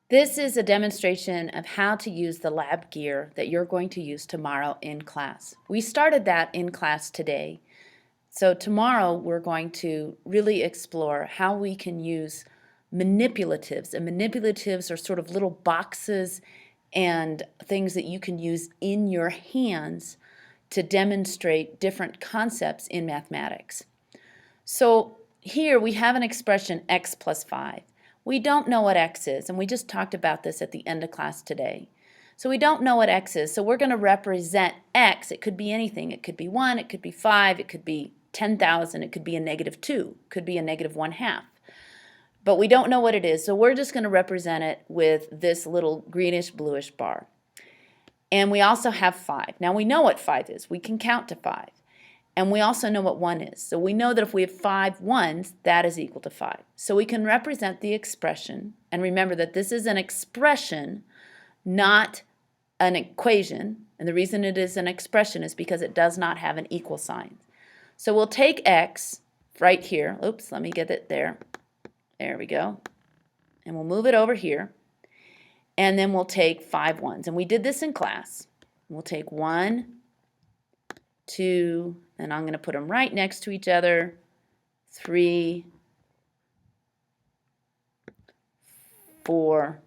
This is a demonstration of how to use the lab gear that you're going to use tomorrow in class. We started that in class today. So tomorrow we're going to really explore how we can use manipulatives. And manipulatives are sort of little boxes and things that you can use in your hands to demonstrate different concepts in mathematics. So here we have an expression x plus 5. We don't know what x is, and we just talked about this at the end of class today. So we don't know what x is, so we're going to represent x. It could be anything. It could be 1, it could be 5, it could be 10,000, it could be a negative 2, it could be a negative 1/2. But we don't know what it is, so we're just going to represent it with this little greenish bluish bar. And we also have 5. Now we know what 5 is. We can count to 5. And we also know what 1 is. So we know that if we have 5 ones, that is equal to 5. So we can represent the expression, and remember that this is an expression, not an equation. And the reason it is an expression is because it does not have an equal sign. So we'll take x right here. Oops, let me get it there. There we go. And we'll move it over here. And then we'll take 5 ones. And we did this in class. We'll take 1, 2, and I'm going to put them right next to each other, 3, 4,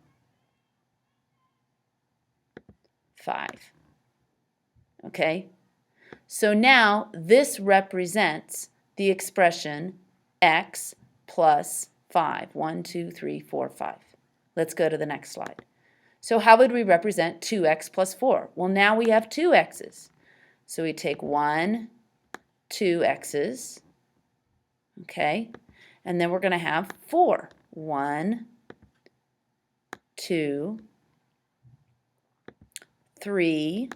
5. Okay? So now this represents the expression x plus 5. 1, 2, 3, 4, 5. Let's go to the next slide. So how would we represent 2x plus 4? Well, now we have 2 x's. So we take 1, 2 x's, okay? And then we're going to have 4. 1, 2, 3,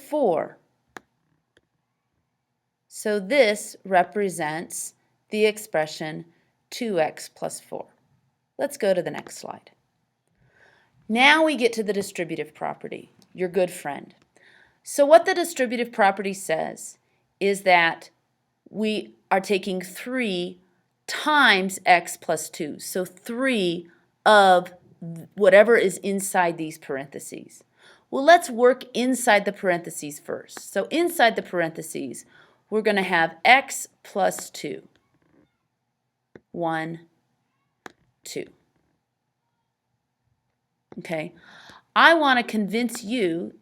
4. So this represents the expression 2x plus 4. Let's go to the next slide. Now we get to the distributive property, your good friend. So what the distributive property says is that we are taking 3 times x plus 2. So 3 of whatever is inside these parentheses. Well, let's work inside the parentheses first. So inside the parentheses, we're going to have x plus 2. 1, 2. Okay, I want to convince you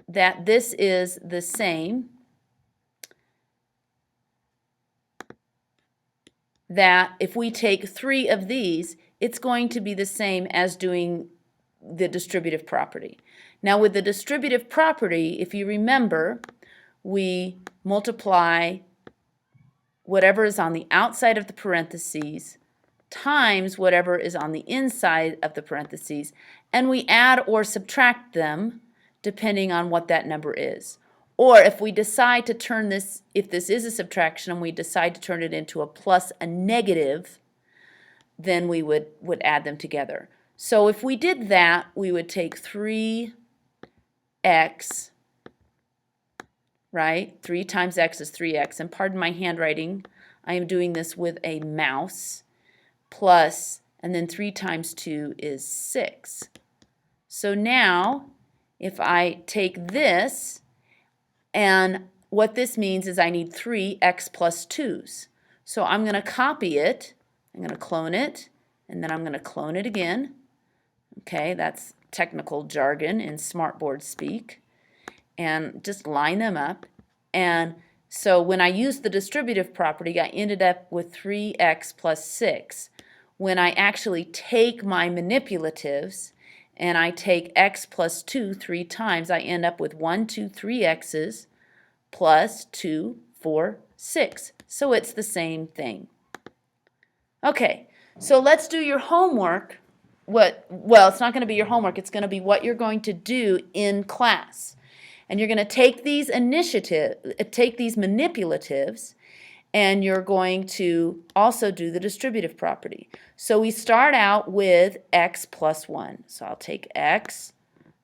that this is the same, that if we take 3 of these, it's going to be the same as doing the distributive property. Now with the distributive property, if you remember, we multiply whatever is on the outside of the parentheses times whatever is on the inside of the parentheses, and we add or subtract them depending on what that number is. Or if we decide to turn this, if this is a subtraction and we decide to turn it into a plus, a negative, then we would add them together. So if we did that, we would take 3x, right? 3 times x is 3x, and pardon my handwriting, I am doing this with a mouse, plus, and then 3 times 2 is 6. So now, if I take this, and what this means is I need 3x plus 2's. So I'm going to copy it, I'm going to clone it, and then I'm going to clone it again. Okay, that's technical jargon in smartboard speak. And just line them up. And so when I used the distributive property, I ended up with 3x plus 6. When I actually take my manipulatives and I take x plus 2 3 times, I end up with 1, 2, 3 x's plus 2, 4, 6. So it's the same thing. Okay, so let's do your homework. Well, it's not going to be your homework. It's going to be what you're going to do in class. And you're going to take these manipulatives, and you're going to also do the distributive property. So we start out with x plus 1. So I'll take x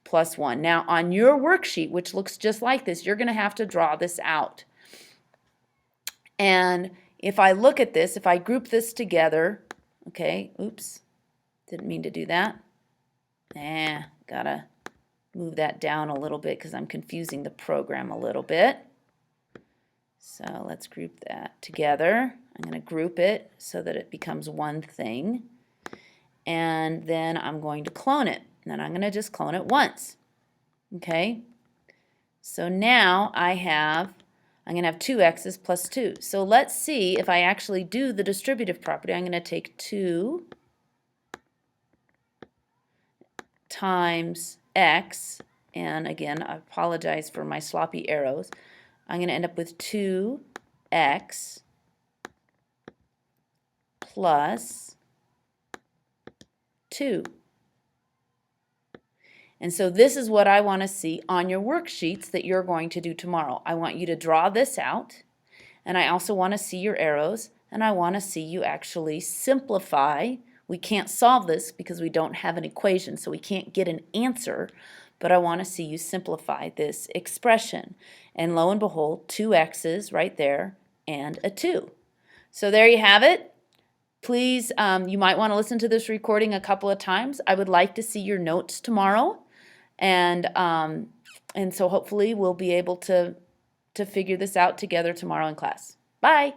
plus 1. Now on your worksheet, which looks just like this, you're going to have to draw this out. And if I look at this, if I group this together, Okay, oops, didn't mean to do that. Gotta move that down a little bit because I'm confusing the program a little bit. So let's group that together. I'm going to group it so that it becomes one thing. And then I'm going to clone it. And then I'm going to just clone it once. Okay? So now I'm going to have 2x's plus 2. So let's see if I actually do the distributive property. I'm going to take 2 times x, and again, I apologize for my sloppy arrows. I'm going to end up with 2x plus 2. And so this is what I want to see on your worksheets that you're going to do tomorrow. I want you to draw this out, and I also want to see your arrows, and I want to see you actually simplify. We can't solve this because we don't have an equation, so we can't get an answer, but I want to see you simplify this expression. And lo and behold, 2x's right there and a 2. So there you have it. Please, you might want to listen to this recording a couple of times. I would like to see your notes tomorrow, and so hopefully we'll be able to figure this out together tomorrow in class. Bye.